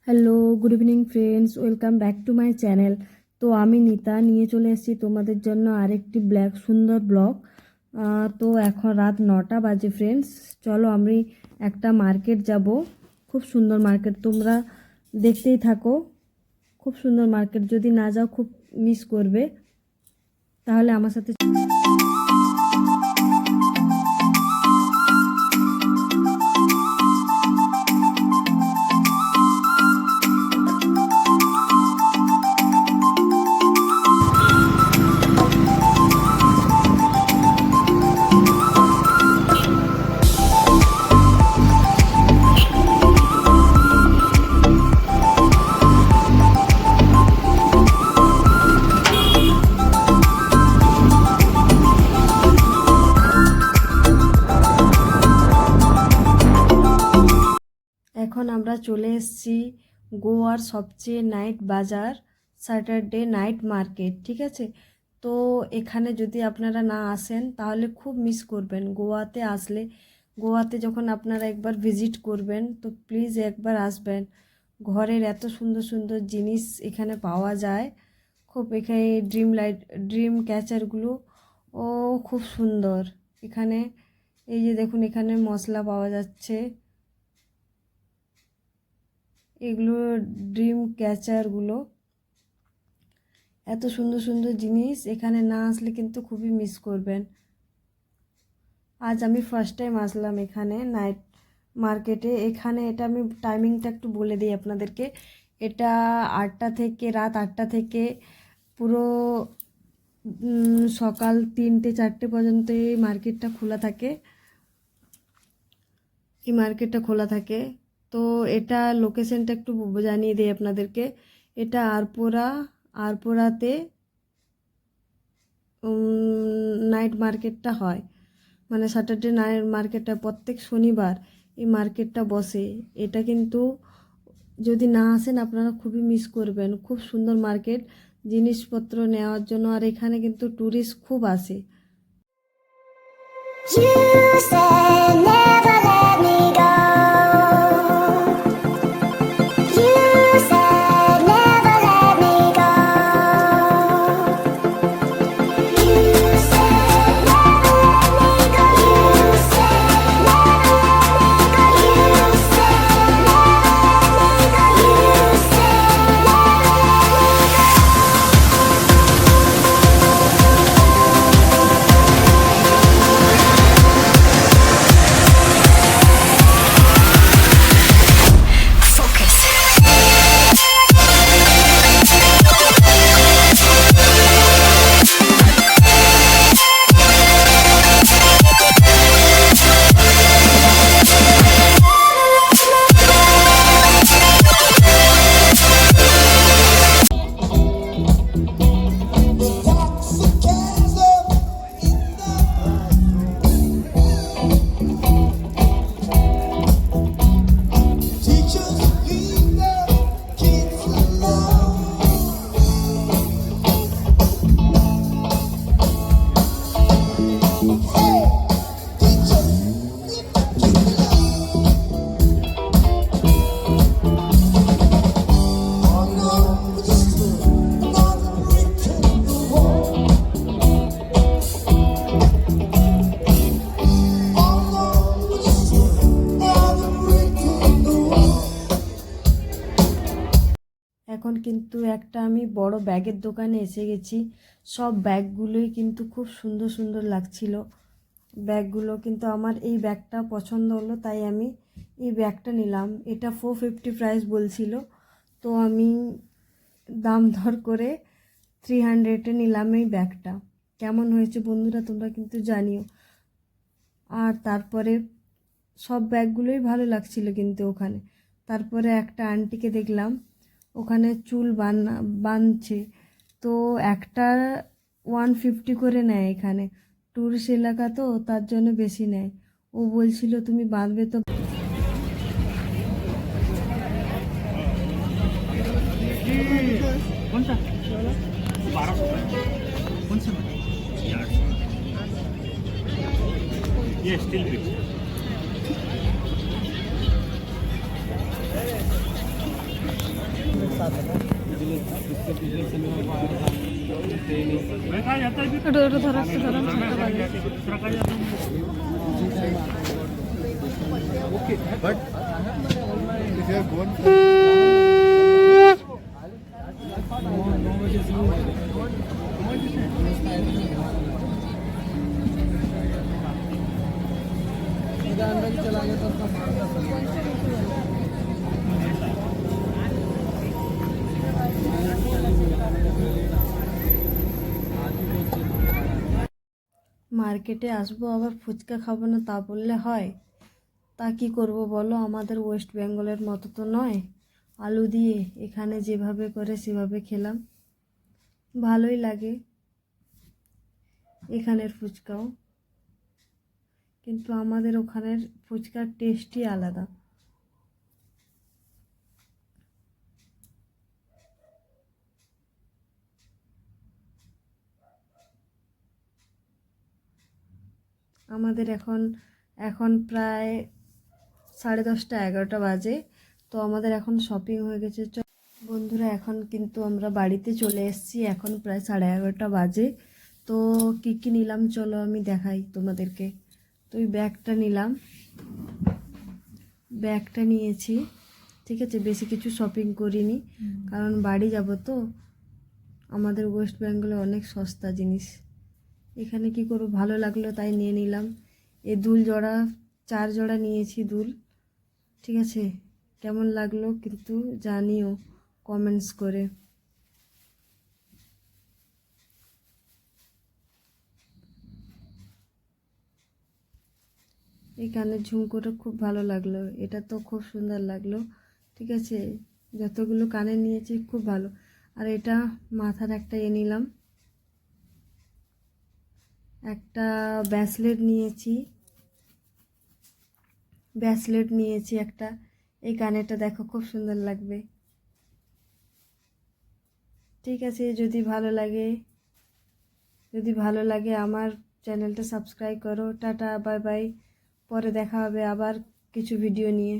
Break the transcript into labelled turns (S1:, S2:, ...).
S1: Hello, good evening friends, welcome back to my channel. তো আমি নিতা নিয়ে চলে এসেছি তোমাদের জন্য আরেকটি সুন্দর ব্লগ। তো এখন রাত 9টা বাজে ফ্রেন্ডস। চলো আমি একটা মার্কেট যাব, খুব সুন্দর মার্কেট, তোমরা দেখতেই থাকো। খুব সুন্দর মার্কেট, যদি না যাও খুব মিস করবে, তাহলে আমার সাথে। এখন আমরা চলে এসেছি গোয়ার সবচেয়ে নাইট বাজার, স্যাটারডে নাইট মার্কেট, ঠিক আছে। তো এখানে যদি আপনারা না আসেন তাহলে খুব মিস করবেন। গোয়াতে আসলে, গোয়াতে যখন আপনারা একবার ভিজিট করবেন তো প্লিজ একবার আসবেন। ঘরের এত সুন্দর সুন্দর জিনিস এখানে পাওয়া যায়। খুব এখানে ড্রিম ক্যাচারগুলো ও খুব সুন্দর। এখানে এই যে দেখুন, এখানে মশলা পাওয়া যাচ্ছে, এগুলো ড্রিম ক্যাচারগুলো। এত সুন্দর সুন্দর জিনিস, এখানে না আসলে কিন্তু খুবই মিস করবেন। আজ আমি ফার্স্ট টাইম আসলাম এখানে নাইট মার্কেটে। এখানে এটা আমি টাইমিংটা একটু বলে দিই আপনাদেরকে। এটা 8টা থেকে, রাত 8টা থেকে পুরো সকাল 3টে-4টে পর্যন্ত এই মার্কেটটা খোলা থাকে। তো এটা লোকেশনটা একটু জানিয়ে দিই আপনাদেরকে। এটা আরপোরাতে নাইট মার্কেটটা হয়, মানে স্যাটারডে নাইট মার্কেটটা প্রত্যেক শনিবার এই মার্কেটটা বসে। এটা কিন্তু যদি না আসেন আপনারা খুবই মিস করবেন। খুব সুন্দর মার্কেট জিনিসপত্র নেওয়ার জন্য, আর এখানে কিন্তু ট্যুরিস্ট খুব আসে। You said never let me go. You said never let me go. You said never let me go. You said never let me go. You said never let me go. You said এখন কিন্তু একটা আমি বড় ব্যাগের দোকানে এসে গেছি। সব ব্যাগগুলোই কিন্তু খুব সুন্দর সুন্দর লাগছিল ব্যাগগুলো, কিন্তু আমার এই ব্যাগটা পছন্দ হলো তাই আমি এই ব্যাগটা নিলাম। এটা 450 প্রাইস বলছিল, তো আমি দাম দর করে 300-এ নিলাম এই ব্যাগটা। কেমন হয়েছে বন্ধুরা তোমরা কিন্তু জানিও। আর তারপরে সব ব্যাগগুলোই ভালো লাগছিল কিন্তু ওখানে। তারপরে একটা আন্টিকে দেখলাম ওখানে চুল বাঁধছে, তো একটা 150 করে নেয়। এখানে ট্যুরিস্ট এলাকা তো তার জন্য বেশি নেয়। ও বলছিল তুমি বাঁধবে তো।
S2: ये स्टील ब्रिज
S1: ওটা ওটা ধরাচ্ছে
S2: But if you are going
S1: মার্কেটে আসবো আবার ফুচকা খাবো না তা বললে হয়? তা কি করব বলো, আমাদের ওয়েস্ট বেঙ্গলের মতো তো নয়। আলু দিয়ে এখানে যেভাবে করে সেভাবে খেলাম, ভালোই লাগে এখানের ফুচকাও, কিন্তু আমাদের ওখানের ফুচকার টেস্টই আলাদা। আমাদের এখন এখন প্রায় 10:30 11টা বাজে, তো আমাদের এখন শপিং হয়ে গেছে। বন্ধুরা, এখন কিন্তু আমরা বাড়িতে চলে এসেছি, এখন প্রায় 11:30টা বাজে। তো কী কী নিলাম চলো আমি দেখাই তোমাদেরকে। তো ওই ব্যাগটা নিয়েছি, ঠিক আছে, বেশি কিছু শপিং করিনি, কারণ বাড়ি যাব তো। আমাদের ওয়েস্ট বেঙ্গলে অনেক সস্তা জিনিস, এখানে কি করব, ভালো লাগলো তাই নিয়ে নিলাম। এই দুল জোড়া 4 জোড়া নিয়েছি দুল, ঠিক আছে, কেমন লাগলো কিন্তু জানিও কমেন্টস করে। এই কানের ঝুমকোটা খুব ভালো লাগলো, এটা তো খুব সুন্দর লাগলো, ঠিক আছে, যতগুলো কানে নিয়েছি খুব ভালো। আর এটা মাথার একটা নিলাম, একটা ব্রেসলেট নিয়েছি একটা। এই কানেরটা দেখো খুব সুন্দর লাগবে, ঠিক আছে। যদি ভালো লাগে আমার চ্যানেলটা সাবস্ক্রাইব করো। টাটা, বাই বাই, পরে দেখা হবে আবার কিছু ভিডিও নিয়ে।